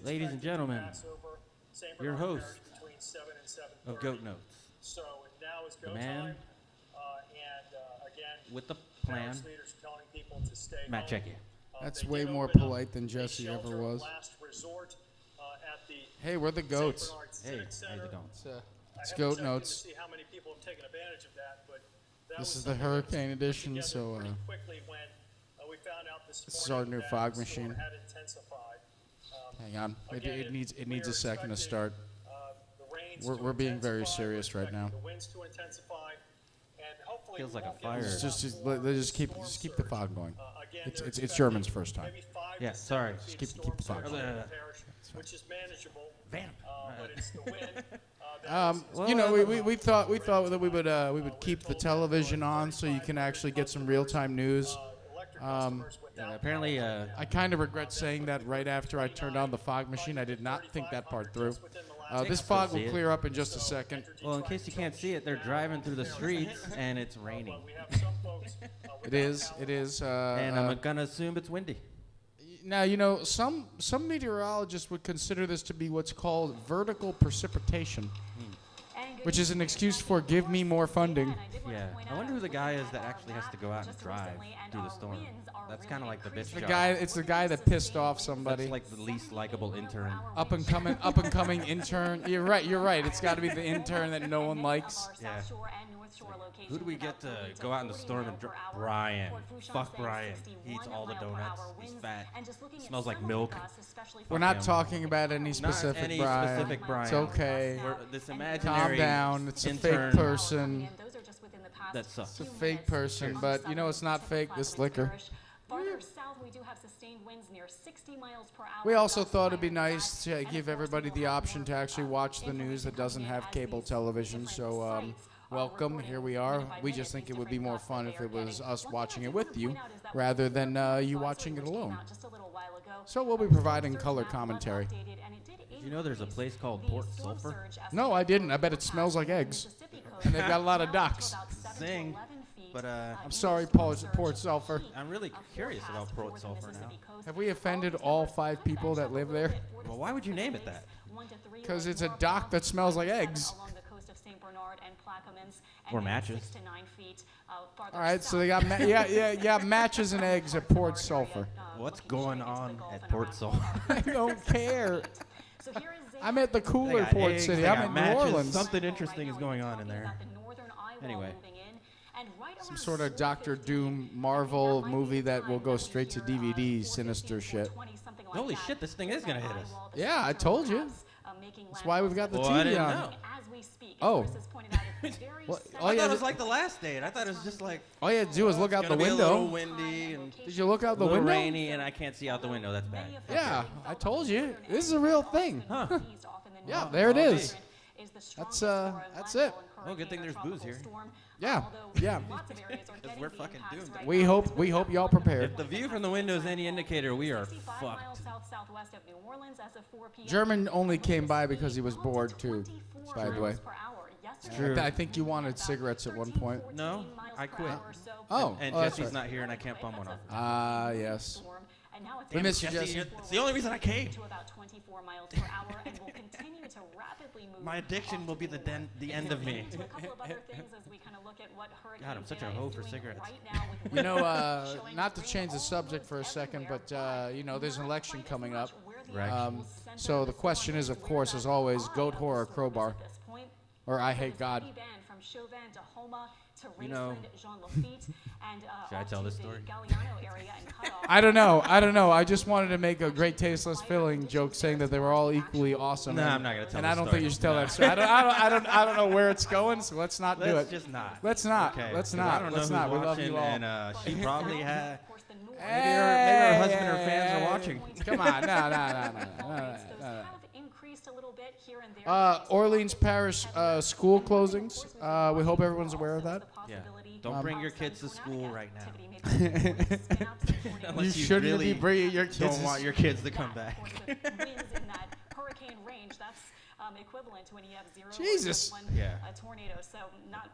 Ladies and gentlemen, your host of Goat Notes, the man with the plan, Matt Checky. That's way more polite than Jesse ever was. Hey, we're the goats. Hey, how's it going? It's Goat Notes. This is the Hurricane Edition, so this is our new fog machine. Hang on, it needs a second to start. We're being very serious right now. Feels like a fire. Just keep the fog going. It's German's first time. Yeah, sorry. Just keep the fog going. Which is manageable. Vamp. But it's the wind. You know, we thought that we would keep the television on so you can actually get some real-time news. Yeah, apparently, I kind of regret saying that right after I turned on the fog machine. I did not think that part through. This fog will clear up in just a second. well, in case you can't see it, they're driving through the streets and it's raining. It is. And I'm gonna assume it's windy. Now, you know, some meteorologists would consider this to be what's called vertical precipitation, which is an excuse for give me more funding. Yeah. I wonder who the guy is that actually has to go out and drive through the storm. That's kind of like the bitch job. It's the guy that pissed off somebody. That's like the least likable intern. Up and coming intern. You're right. It's got to be the intern that no one likes. Yeah. Who do we get to go out in the storm and Brian? Fuck Brian. He eats all the donuts. He's fat. Smells like milk. We're not talking about any specific Not any Brian. specific Brian. It's okay. This Calm imaginary down. It's a intern fake person. that sucks. It's a fake person, but you know it's not fake. This liquor. Farther south, we do have sustained winds near 60 miles per hour. We also thought it'd be nice to give everybody the option to actually watch the news that doesn't have cable television. So, welcome. Here we are. We just think it would be more fun if it was us watching it with you rather than you watching it alone. So we'll be providing color commentary. You know there's a place called Port Sulphur? No, I didn't. I bet it smells like eggs. And they've got a lot of ducks. Thing. But I'm sorry, Port Sulphur. I'm really curious about Port Sulphur now. Have we offended all 5 people that live there? Well, why would you name it that? Because it's a dock that smells like eggs. Or matches. All right, so they got matches and eggs at Port Sulphur. What's going on at Port Sulphur? I don't care. I'm at the cooler They got port eggs, city. they I'm got in matches. New Orleans. Something interesting is going on in there. Anyway. Some sort of Doctor Doom Marvel movie that will go straight to DVD, sinister shit. Holy shit, this thing is going to hit us. Yeah, I told you. That's why we've got the Well, TV I didn't on. know. Oh. Well, all I you thought had it was to- like the last date. I thought it was just like all you had to do was look out it's the gonna be a little window. windy and Did you look out a the little window? rainy, and I can't see out the window. That's bad. Yeah, I told you. This is a real thing. Huh. Yeah, there it Well, is. That's it. Well, good thing there's booze here. Yeah. Because we're fucking doomed. We hope y'all prepared. If the view from the window is any indicator, we are fucked. German only came by because he was bored too, by the way. True. I think you wanted cigarettes at one point. No, I quit. Oh, And that's Jesse's right. not here, and I can't bum one off. Ah, yes. We Damn it, miss you, Jesse. Jesse. It's the only reason I came. To about 24 miles per hour and will continue to rapidly move. My addiction will be the end of me. To a couple of other things as we kind of look at what Hurricane God, I'm such a Dana hoe is for doing cigarettes. right now with You know, winds showing not to rain change the all subject over for a second, everywhere. but you know, there's an election coming up. Right. So the question is, of course, as always, goat whore or crowbar, or I hate God. You know, should I tell this story? I don't know. I just wanted to make a great tasteless filling joke, saying that they were all equally awesome. No, and, I'm not gonna tell And the I don't story. think you should tell No. that story. I don't know where it's going, so let's not do it. Let's just not. Let's not. Okay. Let's 'cause not. I don't know Let's who's not. We watching, love you all. and she probably had. Hey, Maybe her husband or fans are watching. Come on, no. No. Orleans Parish school closings. We hope everyone's aware of that. Yeah. Don't bring your kids to school right now. You Unless shouldn't really be bringing your kids. don't want your kids to come back. Jesus. Yeah. tornado. So not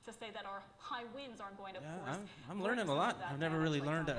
to say that our high winds aren't going to Yeah, force. I'm learning a lot. I've never really learned.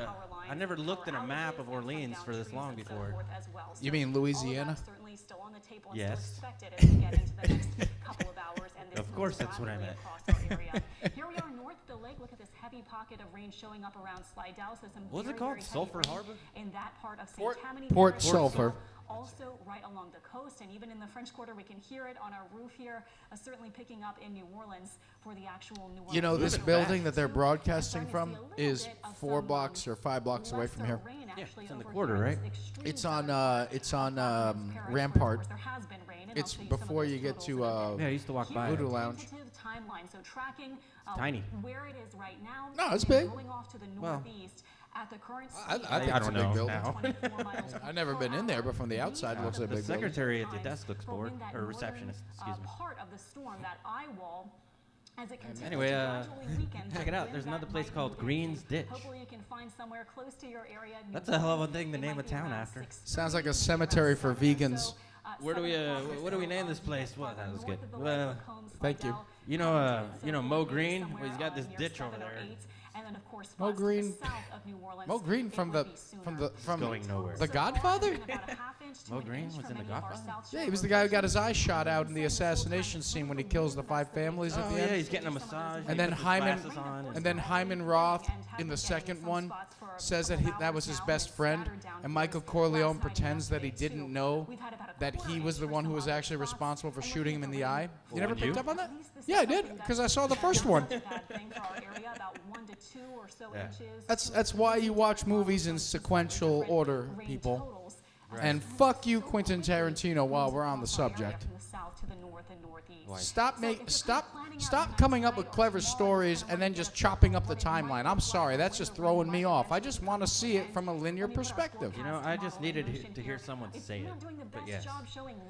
I never looked at a power map of outages and Orleans down for this trees long and so before. forth as well. You So mean all of Louisiana? that's certainly still on the table and Yes. still expected as we get into the next couple of hours. And this Of course, moves that's what I rapidly meant. across our area. Here we are north of the lake. Look at this heavy pocket of rain showing up around Slidell. So some What's it very, called? very heavy Sulphur rain Harbor? in that part of St. Port- Tammany. Port Parish. Sulphur. Also right along the coast, and even in the French Quarter, we can hear it on our roof here, certainly picking up in New Orleans for the actual New Orleans. You know, this Moving building fast. that they're broadcasting Starting to from see a little is bit of 4 some, blocks or 5 blocks away from lesser here. rain Yeah, actually it's in the over quarter, here. right? Extreme It's on southern it's on Providence Parish, where, of Rampart. course, there has been rain, and I'll It's show you some of before those you get totals to in a minute. Yeah, I used to walk by. Here's Voodoo the Lounge. tentative timeline. So tracking tiny. where it is right now. No, it's and big. Going off to the Well, northeast at the current I speed think I it's a don't big know building. now. 24 miles I've never per been in there, hour. but from the outside, it looks like a The big building. secretary at the desk looks But bored, when that or northern, receptionist. Excuse me. part of the storm, that eye wall, as it continues Anyway, to gradually weaken, check it out. then There's that another place might called move in. Green's Ditch. Hopefully you can find somewhere close to your area. New That's a hell of a Orleans. thing to It name might a be town around after. 6:30, Sounds like a maybe cemetery around for 7. vegans. So, Where do we, 7 o'clock or what do we so name this on place? the Well, that was north good. of the lake, Well, Macomb, thank you. Slidell, You know, Huntington, you know so Mo maybe Green? Well, somewhere, he's got this near ditch 7 over or there. 8. And then, of course, Mo spots to the Green- south of New Orleans, Mo Green it from would the be sooner. Going nowhere. The Godfather? Mo Green was in The Godfather? Yeah, he was the guy who got his eye shot out in the assassination scene when he kills the 5 families at Oh the yeah, end. he's getting a massage. And then Hyman Roth in the second one says that that was his best friend, and Michael Corleone pretends that he didn't know that he was the one who was actually responsible for shooting him in the eye. You never picked up on that? Yeah, I did, because I saw the first one. That's why you watch movies in sequential order, people. And fuck you, Quentin Tarantino, while we're on the subject. Stop coming up with clever stories and then just chopping up the timeline. I'm sorry, that's just throwing me off. I just want to see it from a linear perspective. You know, I just needed to hear someone say it. But yes.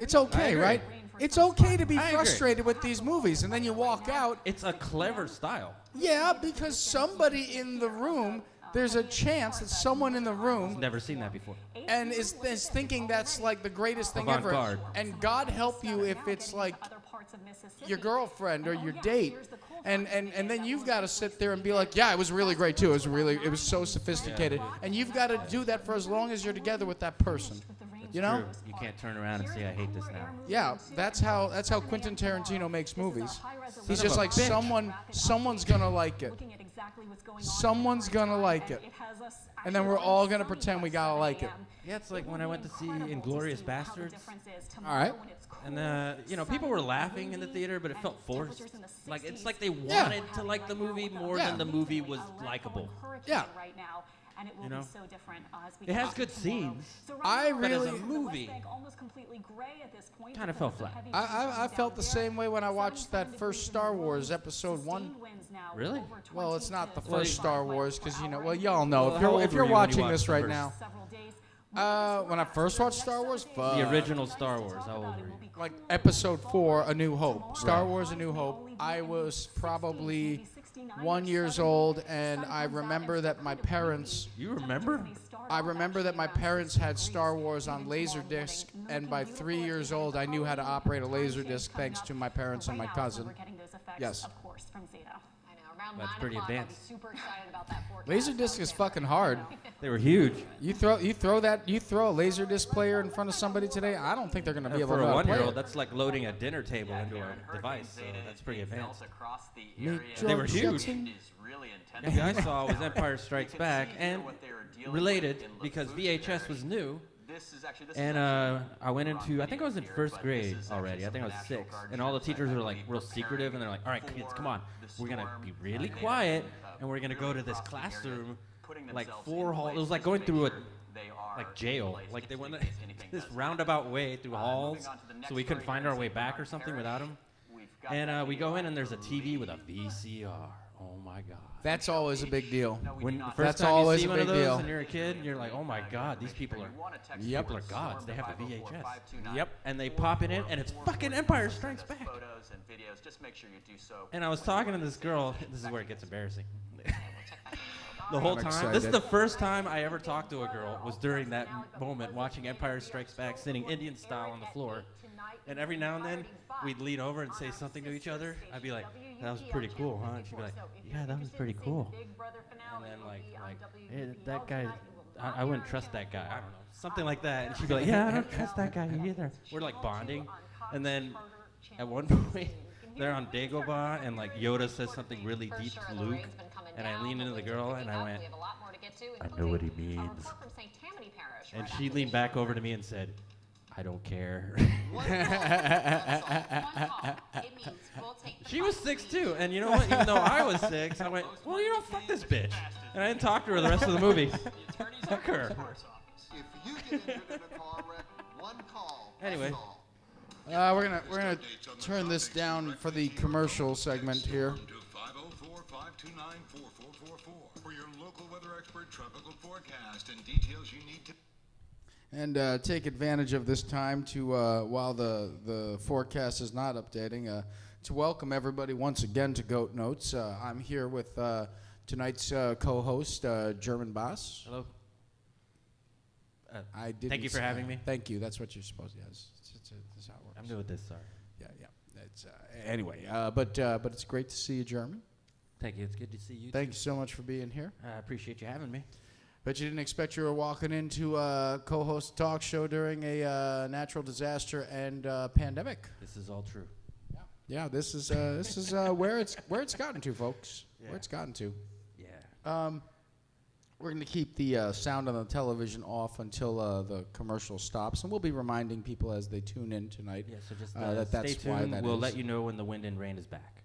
It's okay, agree. right? It's okay to be I agree. frustrated with these movies, and then you walk out. It's a clever style. Yeah, because somebody in the room, there's a chance that someone in the room Never seen that before. and is thinking that's like the greatest thing ever. Avant-garde. And God help you if it's like your girlfriend or your date. And then you've got to sit there and be like, yeah, it was really great too. It was so sophisticated. And you've got to do that for as long as you're together with that person. You know? True. You can't turn around and say I hate this now. Yeah, that's how Quentin Tarantino makes movies. He's Son just of a like bitch. someone's gonna like it. Someone's gonna like it. And then we're all gonna pretend we gotta like it. Yeah, it's like when I went to see Inglourious Bastards. All right. And you know, people were laughing in the theater, but it felt forced. Like it's like they wanted to like the movie more than the movie was likable. Yeah. And it will You know? be so different as we It has get good to tomorrow. scenes. So I right now, really- the West movie Bank almost completely gray at this point kinda because fell of the flat. heavy I rain felt down the there. same way when I watched that 77 first degrees Star in Wars Rome. episode 1. Sustained winds now Really? over Well, it's 20 not the to first 35 Star miles Wars per because hour. well, y'all know Well, if how you're old if you're were you when you watching watched this the right first? now. Several days. When I first watched Star Wars, fuck. The original Star Wars. How old were you? Like episode 4, A New Hope. Star Wars, A New Hope. I was probably 1 year old, and I remember that my parents. You remember? I remember that my parents had Star Wars on Laserdisc, and by 3 years old, I knew how to operate a Laserdisc thanks to my parents and my cousin. Yes. Of course, from Zeta. I know. Around That's 9 pretty o'clock, I'll be advanced. super excited about that forecast. Laserdisc is fucking hard. They were huge. You throw a Laserdisc player in front of somebody today, I don't think they're gonna be able For to a play 1-year-old, it. that's like loading a dinner table into a device. So that's pretty advanced. Across the Meet area. They were George huge. Jetson. Is really The intense. guy I saw was Empire Strikes Back, and what they were dealing related with in because Lafourche VHS Parish. was new. This is actually And I went into, I think I was in first grade already. I think I was 6. And all the teachers were like real secretive, and they're like, all right, kids, come on. We're going to be really quiet, and we're going to go to this classroom, like 4 halls. It was like going through a like jail. Like they went this roundabout way through halls, so we couldn't find our way back or something without them. And we go in, and there's a TV with a VCR. Oh my God. That's always a big deal. When the first That's time always you see a one of big those deal. and you're a kid, you're like, oh my God, these people are gods. They have a VHS. Yep. And they pop it in, and it's fucking Empire Strikes Back. Photos and videos. Just make sure you do so. And I was talking to this girl. This is where it gets embarrassing. the whole I'm time. This is excited. the first time I ever talked to a girl was during that moment watching Empire Strikes Back, sitting Indian style on the floor. And every now and then, we'd lean over and say something to each other. I'd be like, that was pretty cool, huh? And she'd be like, yeah, that was pretty cool. And then that guy, I wouldn't trust that guy. I don't know, something like that. And she'd be like, yeah, I don't trust that guy either. We're like bonding. And then at one point, they're on Dagobah, and like Yoda says something really deep to Luke. And I leaned into the girl and I went, I know what he means. And she leaned back over to me and said, I don't care. She was 6'2", and you know what? Even though I was 6, I went, well, you know, fuck this bitch. And I didn't talk to her the rest of the movie. Fuck her. If you get injured in a car wreck, one call. Anyway. We're gonna turn this down for the commercial segment here. To 504-529-4444 for your local weather expert tropical forecast and details you need to. And take advantage of this time to, while the forecast is not updating, to welcome everybody once again to Goat Notes. I'm here with tonight's co-host, German Boss. Hello. I didn't Thank you for having me. Thank you. That's what you're supposed to do. That's how it works. I'm new with this, sorry. Yeah. It's, anyway, but it's great to see you, German. Thank you. It's good to see you. Thank you so much for being here. I appreciate you having me. Bet you didn't expect you were walking into a co-host talk show during a natural disaster and pandemic. This is all true. Yeah, this is where it's gotten to, folks. Yeah. Where it's gotten to. Yeah. We're going to keep the sound on the television off until the commercial stops, and we'll be reminding people as they tune in tonight. Yeah. So just that's stay why tuned. that We'll is. let you know when the wind and rain is back.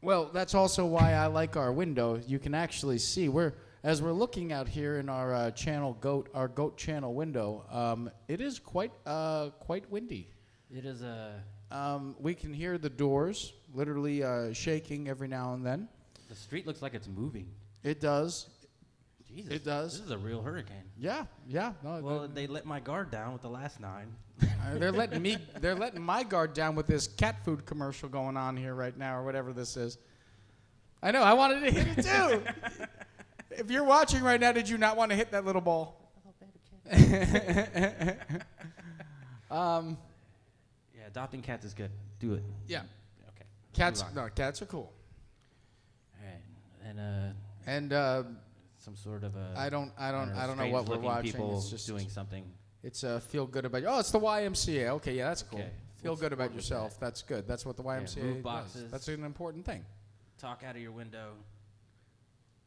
Well, that's also why I like our window. You can actually see as we're looking out here in our our Goat channel window. It is quite windy. It is a. We can hear the doors literally shaking every now and then. The street looks like it's moving. It does. Jesus. It does. This is a real hurricane. Yeah. No, Well, they let my guard down with the last 9. they're letting my guard down with this cat food commercial going on here right now, or whatever this is. I know. I wanted to hit it too. If you're watching right now, did you not want to hit that little ball? Yeah, adopting cats is good. Do it. Yeah. Okay. Cats. Move on. No, cats are cool. All right. And some sort of a. I don't know what we're strange-looking watching. People It's just doing something. It's feel good about. Oh, it's the YMCA. Okay, yeah, that's cool. Okay. Feel Let's good about work with yourself. That's good. That's what the YMCA move does. boxes. That's an important thing. Talk out of your window.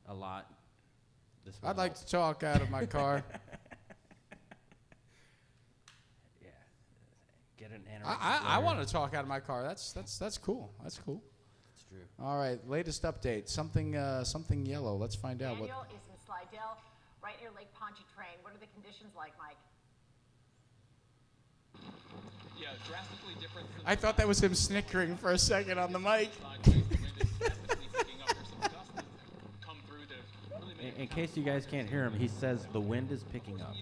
A lot. This I'd like to talk out of my car. Yeah. Get an anorexic I flare. want to talk out of my car. That's cool. That's cool. It's true. All right, latest update. Something yellow. Let's find out what. Daniel is in Slidell, right near Lake Pontchartrain. What are the conditions like, Mike? Yeah, drastically different. I thought that was him snickering for a second on the mic. In case you guys can't hear him, he says the wind is picking up.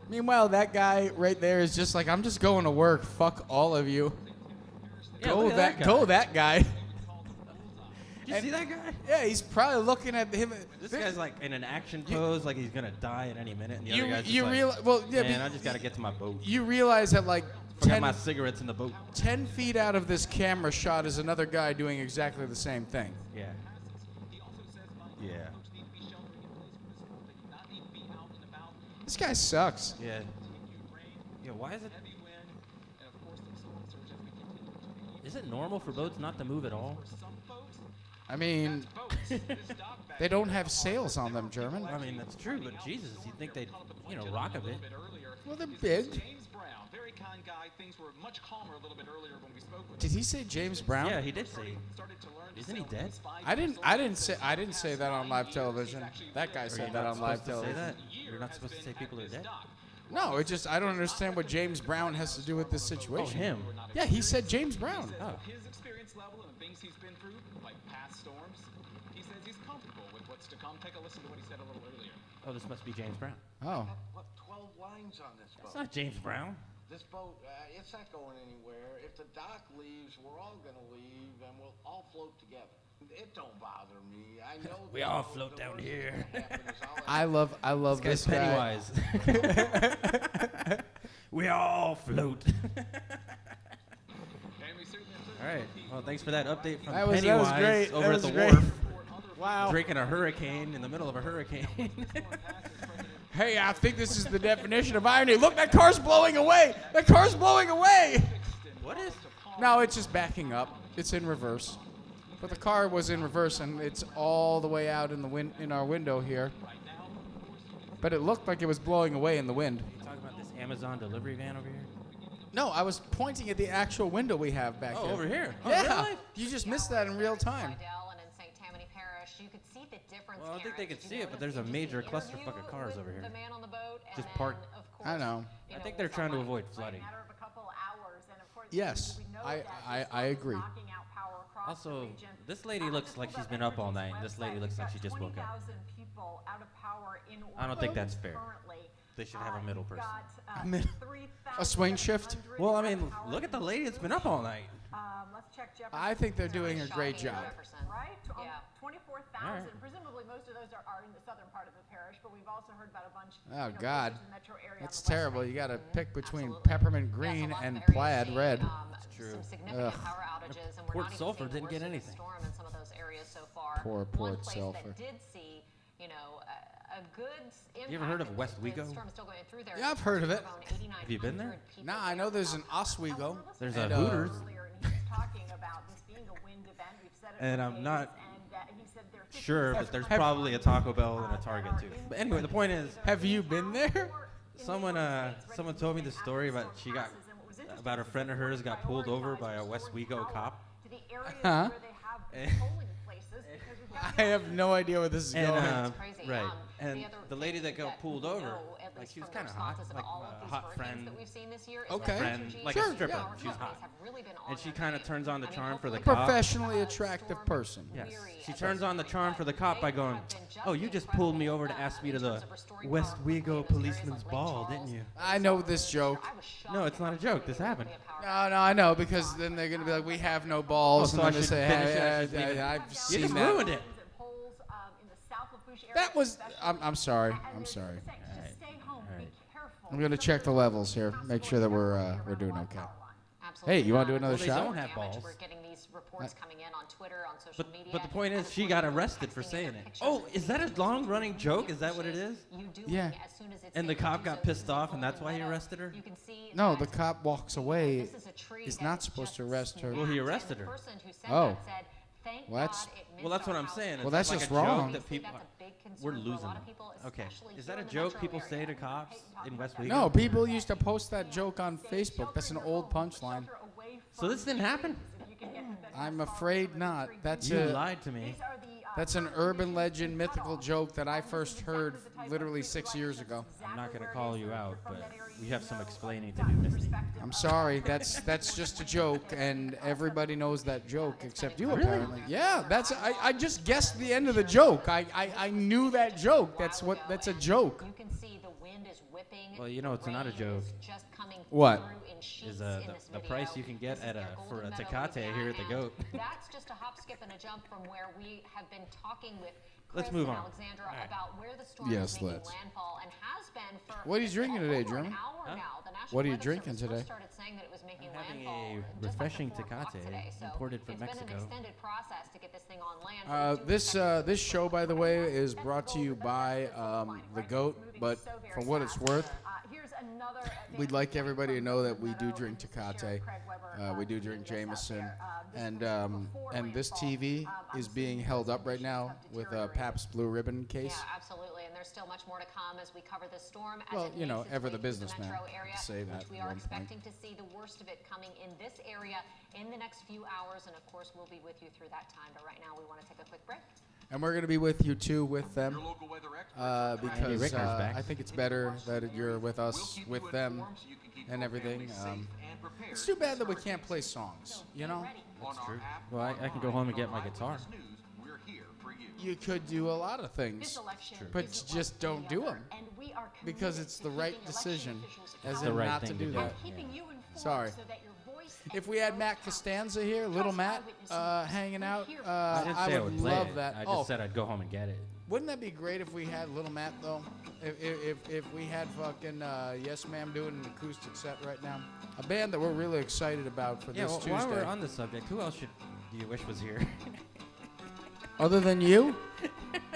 Meanwhile, that guy right there is just like, I'm just going to work. Fuck all of you. Yeah, Go look at that guy. Go that guy. Did you see that guy? Yeah, he's probably looking at him. This guy's like in an action pose, like he's gonna die at any minute. And the other guy's just you like, realize? Well, yeah. man, I just gotta get to my boat. You realize that like Forgot my cigarettes in the boat. 10 feet out of this camera shot is another guy doing exactly the same thing. Yeah. Yeah. This guy sucks. Yeah. Yeah. Why is it? Is it normal for boats not to move at all? I mean, they don't have sails on them, German. I mean, that's true, but Jesus, you'd think they'd, rock a bit. Well, they're big. James Brown, very kind guy. Things were much calmer a little bit earlier when we spoke with Did he say James Brown? Yeah, he did say. started to learn. Isn't he dead? I didn't say that on live television. That guy Are you said that not on live supposed to say television. that? You're not supposed to say people are dead? No, I don't understand what James Brown has to do with this situation. Oh, him. Yeah, he said James Brown. Oh. His experience level and the things he's been through, like past storms, he says he's comfortable with what's to come. Take a listen to what he said a little earlier. Oh, this must be James Brown. Oh. What 12 lines on this It's boat? not James Brown. This boat, it's not going anywhere. If the dock leaves, we're all going to leave, and we'll all float together. It don't bother me. I know We all float down here. I love this guy. Pennywise. We all float. All right. Well, thanks for that update from That was Pennywise great. over That at the was great. wharf, Wow. drinking a hurricane in the middle of a hurricane. Hey, I think this is the definition of irony. Look, that car's blowing away. That car's blowing away. What is? No, it's just backing up. It's in reverse. But the car was in reverse, and it's all the way out in the in our window here. But it looked like it was blowing away in the wind. You talking about this Amazon delivery van over here? No, I was pointing at the actual window we have back Oh, here. over here. Oh, Yeah. really? You just missed that in real time. And in St. Tammany Parish, you could see the difference. Well, I think they Karen. could Did see you it, but notice there's a the major interview clusterfuck of cars with over here. The man on the boat, and Just then, parked. of course, I know. I think they're trying to avoid flooding. matter of a couple hours, and of course, Yes, we know I- that I- this I storm is agree. knocking out power across the Also, region. this lady looks like she's been up all night. This lady looks like she just woke up. 20,000 people out of power in I don't think that's fair. currently. They should have a middle person. A swing shift? Well, I mean, look at the lady that's been up all night. Let's check Jefferson. I think they're doing a great job. Right? Yeah. 24,000. All right. Presumably, most of those are in the southern part of the parish, but we've also heard about a bunch. Oh, you know, God. closer to the metro area on That's the west terrible. side. You got to pick between Absolutely. peppermint Yes, green a lot of and areas plaid seeing, red. true. Some significant Ugh. power outages, and we're Port not even Sulphur seeing the didn't get worst of the anything. storm in some of those areas so far. Poor One Port place Sulphur. that did see, you know, a good impact. You ever heard of and West the Wego? storm is still going through there. Yeah, I've heard of it. Have you been there? Nah, I know there's an Oswego. There's And, a Hooters. Earlier, and he was talking about this being a wind event. We've said it And for I'm days, not and he said there are 50 Sure, but there's probably a Taco Bell and a Target too. But anyway, the point is, Have you been there? someone told me the story about about a friend of hers got pulled over by a West Wego cop. to the areas Huh? where they have polling places because we've got I have no idea where this is And going. It's crazy. right, The and other the lady thing that got pulled we over, know, at like least she was from the kind of hot, responses of like all of a these hot hurricanes friend, that we've seen this year, is Okay. that friend, refugees like Sure, a stripper. yeah. She was hot, have really been on and she their kind of game. turns on the I mean, charm for the hopefully cop. Professionally attractive person. Yes, weary she as turns a on the family, charm for the cop by they going, have been just "Oh, you just pulled me over to ask me to in the terms of restoring West power quickly Wego in those areas policeman's like Lake ball, Charles. didn't you?" I know this joke. I was shocked No, it's not a at joke. how This quickly happened. they have power. No, I know, because then they're going to be like, we have no balls. Oh, so and I then they should say, finish it, I hey, should leave it. I've You seen just that. ruined it. and polls in the South Lafourche area. That was, especially. I'm sorry. And I'm they're sorry. just saying, just stay home, be careful. I'm going to check the levels here, make sure that we're doing okay. Absolutely. Hey, you wanna do another Well, they shot? don't have Damage. balls. We're getting these reports coming in on Twitter, on social media. But the point and is, she of got course, arrested for texting in saying their it. pictures Oh, and is that a videos long-running of joke? Is that what it is? you doing Yeah. as soon as it's And the safe to cop do got so. pissed This is off, and a that's why he meadow. arrested her? You can see No, that the cop walks away. this is a tree He's that not is supposed to just arrest her. Well, he snapped, arrested and her. the person who said Oh. that said, "Thank Well, that's- God it missed Well, that's what our I'm house." saying. Well, It's that's like just a joke wrong. that people, That's a big concern we're for a losing lot them. of people, Okay, especially is here that a in the joke metro people area. say to cops in West Wego? No, people used to post that joke on Facebook. That's an old punchline. So this didn't happen? I'm afraid not. That's You a, lied to me. that's an urban legend, mythical joke that I first heard literally 6 years ago. I'm not going to call you out, but we have some explaining to do, Misty. I'm sorry. That's just a joke, and everybody knows that joke except you apparently. Yeah, I just guessed the end of the joke. I knew that joke. That's a joke. You can see the wind is whipping. Well, you know, it's not a rain joke. is just coming What? through in sheets Is in the this price video. you can get This is at near for a Golden Meadow, Tecate here at the Louisiana, Goat. and That's just a hop, skip, and a jump from where we have been talking with Let's Chris move and on. Alexandra All right. about where the storm Yes, is making let's. landfall and has been for What are you drinking today, over an German? hour Huh? now. The National What are you Weather drinking Service today? first started saying that it was making I'm having landfall a just refreshing after 4 o'clock Tecate today. So imported from it's been Mexico. an extended process to get this thing on land. but we do This expect this show, by the way, is brought to you by the Goat. But for what it's worth, we'd like everybody to know that we do drink Tecate. We do drink Jameson, and this TV is being held up right now with a Pabst Blue Ribbon case. Yeah, absolutely. And there's still much more to come as we cover this storm. As Well, it you know, makes its ever way the through businessman metro area, say that which we at are one point. expecting to see the worst of it coming in this area in the next few hours. And of course, we'll be with you through that time. But right now, we want to take a quick break. And we're going to be with you too with them Your local weather expert. because Ricker's back. I think it's better that you're with us, with them, and everything. It's too bad that we can't play songs, you know? That's true. Well, I can go home and get my guitar. We're here for you. You could do a lot of things, This election but is you just don't do them and we are because committed it's to the right keeping election decision, officials as The in right not thing to to do do. that. keeping you informed Sorry. so that your voice If and we had vote Matt count. Costanza here, little Matt, hanging out, I didn't say I I would would play love it. that. I just said I'd go home and get it. Wouldn't that be great if we had little Matt though? If we had fucking Yes Ma'am doing an acoustic set right now, a band that we're really excited about for Yeah, this well, Tuesday. while we're on the subject, who else do you wish was here? Other than you?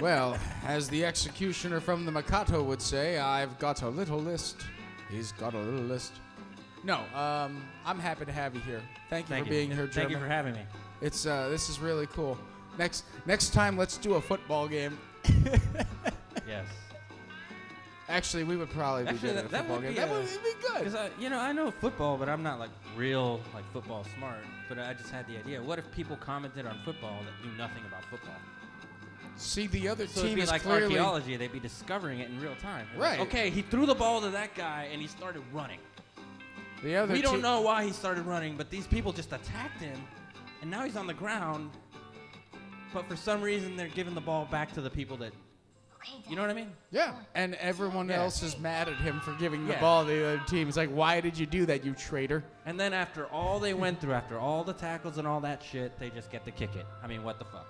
Well, as the executioner from the Mikado would say, I've got a little list. He's got a little list. No, I'm happy to have you here. Thank you for being here, German. Thank you for having me. It's this is really cool. Next time, let's do a football game. Yes. Actually, we would probably be good at a that football would game. be That would be good. Because I know football, but I'm not like real like football smart. But I just had the idea. What if people commented on football that knew nothing about football? See, the other So team it'd be is like clearly archaeology. They'd be discovering it in real time. They're like, Right. okay, he threw the ball to that guy and he started running. the other. We don't te- know why he started running, but these people just attacked him, and now he's on the ground. But for some reason, they're giving the ball back to the people that. You know what I mean? Yeah, and everyone Yeah. else is mad at him for giving the Yeah. ball to the other team. It's like, why did you do that, you traitor? And then after all they went through, after all the tackles and all that shit, they just get to kick it. I mean, what the fuck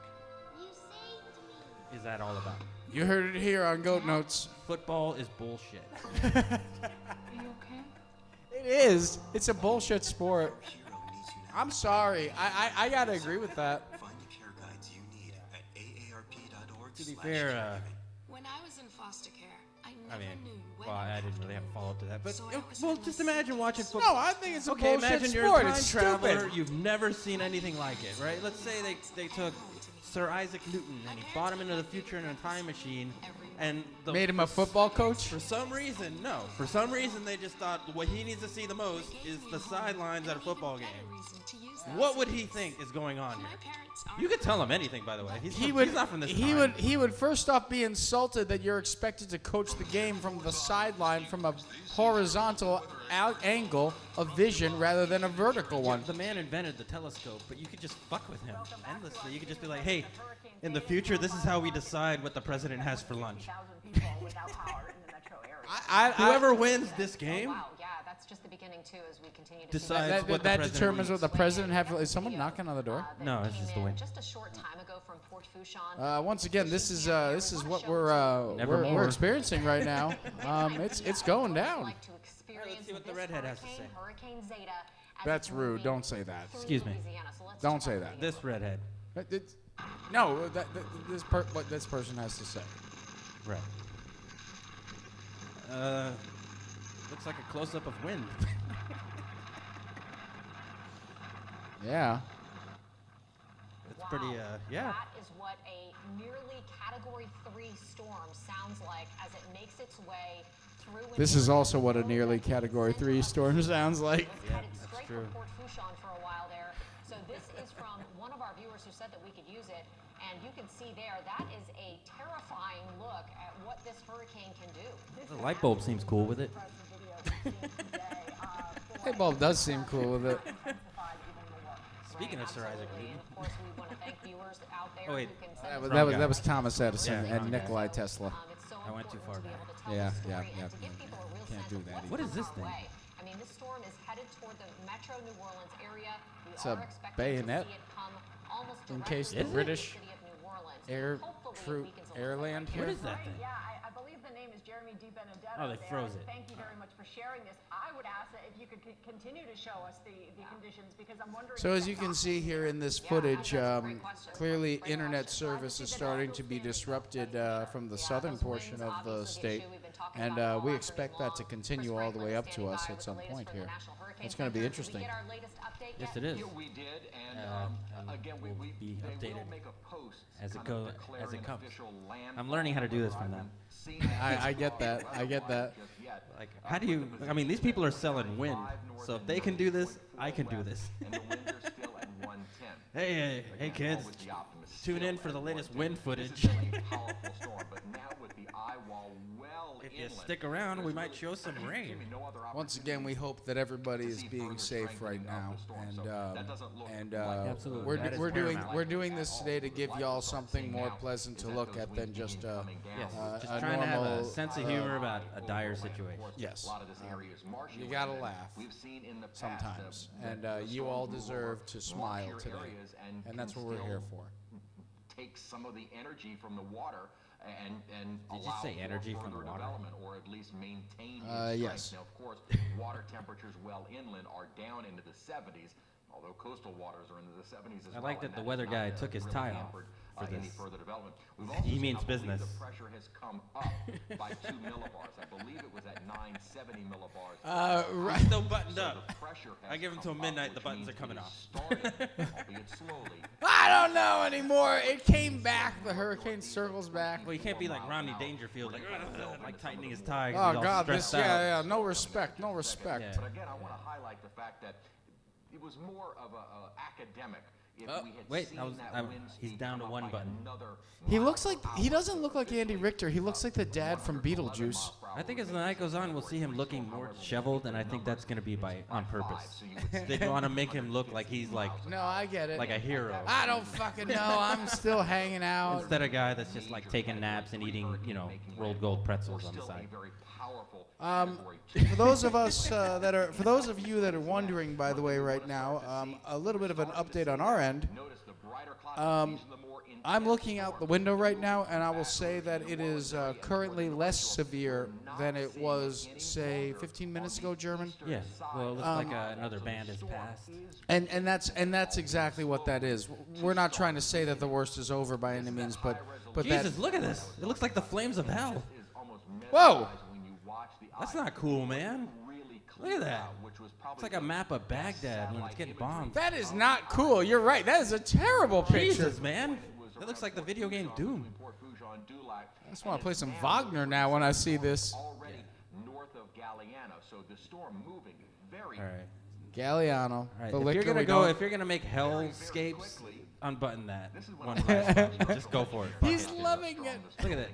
is that all about? You heard it here on Goat Notes. Football is bullshit. Are you okay? It is. It's a bullshit sport. I'm sorry. I gotta agree with that. Find the care guides you need at aarp.org. To be fair, When I was in foster care, I I never mean, knew when well, I didn't really have a follow up to that, but So I always well, had just my imagine siblings. watching football. No, I think it's a Okay, bullshit imagine you're sport. a time It's traveler. stupid. You've never seen anything like it, right? Let's say they took Sir Isaac Newton and he brought him into the future in a time machine, and Made him a football coach? For some reason, no. For some reason, they just thought what he needs to see the most is the sidelines at a football game. What would he think is going on here? You could tell him anything, by the way. He's not from this time. He would first off be insulted that you're expected to coach the game from the sideline from a horizontal angle of vision rather than a vertical one. The man invented the telescope, but you could just fuck with him endlessly. You could just be like, hey, in the future, this is how we decide what the president has for lunch. Whoever wins this game Wow, yeah, that's just the beginning too as we continue to decides what the that president determines reads. what the president have. Is someone knocking on the door? No, it's just the wind. just a short time ago from Port Fourchon. Once again, this is what we're experiencing right now. It's going down. Like to experience let's see what the this redhead has to say. Hurricane Zeta as That's it's rude. moving Don't say that. through Excuse me. Louisiana. So let's Don't check say out that. the This redhead. No, what this person has to say. Right. Looks like a close-up of wind. Yeah. It's pretty, yeah. That is what a nearly Category 3 storm sounds like as it makes its way through. This is also what a nearly Category 3 storm sounds like. Yeah, It's that's straight true. from Port Fourchon for a while there. So this is from one of our viewers who said that we could use it. And you can see there, that is a terrifying look at what this hurricane can do. The light bulb seems cool with it. Hey, Bulb does seem cool with it. Speaking of Sir Isaac Absolutely. Newton. And of course, we want to thank viewers out there Oh, wait. who can That send was, us that was, guy. that was Thomas Edison Yeah, wrong and guy. Nikolai Tesla. It's so I went too important far to be back. able to tell Yeah, the story yeah, and to yeah, give yeah. people a real Can't sense do of that what What is comes this our thing? way. I mean, this storm is headed toward the Metro New Orleans area. We It's are a expecting bayonet to see it come almost in directly case to the the British city of New Orleans. air Hopefully it fruit weakens a little bit. airland What here. is that thing? Yeah, I believe the name is Jeremy DiBenedetto. Oh, they there. froze it. Thank you very much for sharing this. I would ask that if you could continue to show us the conditions because I'm wondering. So if as you that's can see here in this footage, clearly internet service is starting to be disrupted from the southern portion of the state, and we expect that to continue all the way up to us at some point here. It's going to be interesting. Yes, it is. Yeah, we did, and and again, we'll we be they updated will make a post as it kind goes, of as declaring it comes. official I'm learning how to do this from them. I get that. I get that. Like, how do you? I mean, these people are selling wind, so if they can do this, I can do this. And the winds are still at 110. Hey kids, With the optimist tune still in for at the latest 110. wind This footage. is still a powerful storm, but now with the eye wall well if you stick around, we might show some rain. Once again, we hope that everybody is being safe right now, and Absolutely. That is paramount. we're doing this today to give y'all something more pleasant to look at than just Yes, just a trying to have a normal, sense of humor about a dire situation. Yes, you gotta laugh sometimes, and you all deserve to smile today, and that's what we're here for. Take some of the energy from the water and Did you say energy from the water? development, or at least maintain its Yes. strength. Now, of course, water temperatures well inland are down into the 70s, although coastal waters are into the 70s as I well. like that and the has weather not, guy took his really tie off hampered, for any this. further development. We've He also means seen, I believe, business. The pressure has come up by 2 millibars. I believe it was at 970 millibars. Right. Still buttoned So up. the pressure has I give him come till midnight, up, the which buttons means are coming it off. is starting, albeit slowly. I don't know anymore. It came back. The hurricane circles back. Well, you can't be like Rodney Dangerfield, like tightening his tie. 'cause Oh he's all God, stressed this out. no respect, no respect. Yeah. But again, I want to highlight the fact that it was more of a academic. If Oh, we had wait, seen I was- that I- wind he's speed down to come up one by button. another He mile looks like per he hour, doesn't look like Andy Richter. He looks like the dad from Beetlejuice. I think as the night goes on, we'll see him looking more disheveled, and I think that's going to be on purpose. They want to make him look like he's like No, I get it. a hero, I don't fucking know. I'm still hanging out. instead of a guy that's just like taking naps and eating, rolled gold pretzels on the still a side. very powerful For those of us for those of you that are wondering, by the way, right now, a little bit of an update on our end. Notice the brighter clouds, the more I'm looking out the window right now, and I will say that it is currently less severe than it was, say, 15 minutes ago, German. Yeah, well, it looks like another band has passed. And that's exactly what that is. We're not trying to say that the worst is over by any means, but Jesus, look at this! It looks like the flames of hell. Whoa! That's not cool, man. Look at that. It's like a map of Baghdad when it's getting bombed. That is not cool. You're right. That is a terrible picture. Jesus, man. That looks like the video game Doom. I just want to play some Wagner now when I see this. already north of Galliano, so the storm moving very All right. Galliano. All right. The If liquor you're gonna we go, don't- if you're gonna make hellscapes, unbutton that. One last time. Just go for it. Fuck He's it. loving it. Look at that.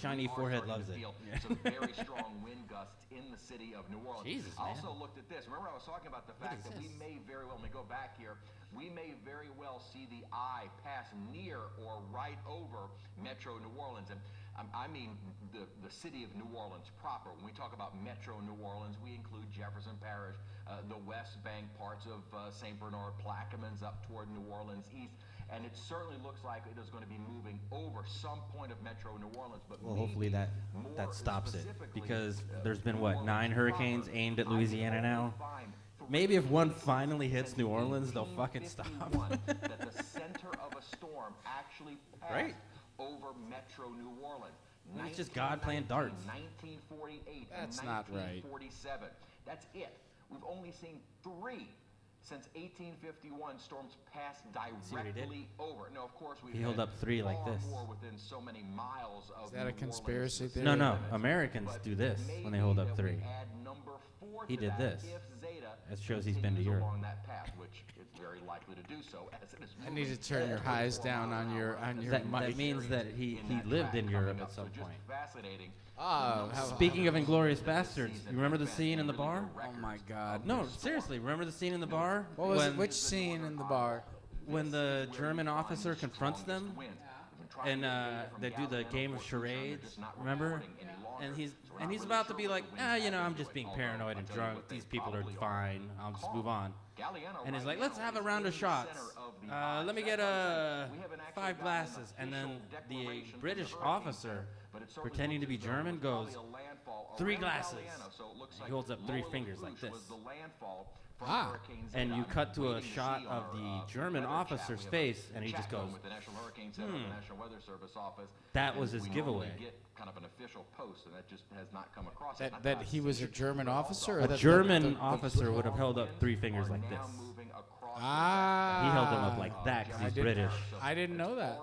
Shiny forehead loves it. Yeah. Some very strong wind gusts in the city of New Orleans. Jesus, I man. also looked at this. Remember, I was talking about the fact that we may very well, let me go back here, we may very well see the eye pass near or right over Metro New Orleans. And I mean the city of New Orleans proper. When we talk about Metro New Orleans, we include Jefferson Parish, the West Bank, parts of St. Bernard, Plaquemines up toward New Orleans East. And it certainly looks like it is going to be moving over some point of Metro New Orleans. But Well, hopefully that more stops it, specifically, because there's been New what, Orleans 9 hurricanes proper. aimed at Louisiana now. Maybe if one finally hits New Orleans, they'll fucking stop. That the center of a storm actually passed Right. over Metro New Orleans. It's just God playing darts. 1948 That's and not right. 1947. That's it. We've only seen 3 since 1851 storms passed what he did? directly over. No, of course we've He held had up 3 like far this. more within so many miles of Is that a New conspiracy Orleans. theory? No, Americans do this when they hold up 3. Add number 4 He to did that this. if Zeta That shows he's been to continues Europe. along that path, which it's very likely to do so as it is I need to turn your highs down on your That mic. means that he lived in Europe at some point. Fascinating. Speaking of Inglourious Bastards, you remember the scene in the bar? Oh my God. No, seriously, remember the scene in the bar? What was it? when, Which scene in the bar? when the German officer confronts them and they do the game of charades, remember? And he's about to be like, I'm just being paranoid and drunk. These people are fine. I'll just move on. And he's like, let's have a round of shots. Let me get 5 glasses. And then the British officer, pretending to be German, goes, 3 glasses. He holds up 3 fingers like this. And you cut to a shot of the German officer's face, and he just goes, That was his giveaway. Kind of an official post, and that just has not come across. That he was a German officer? Or A that German officer would have held up 3 fingers like this. Ah. He held them up like that because he's British. I didn't know that.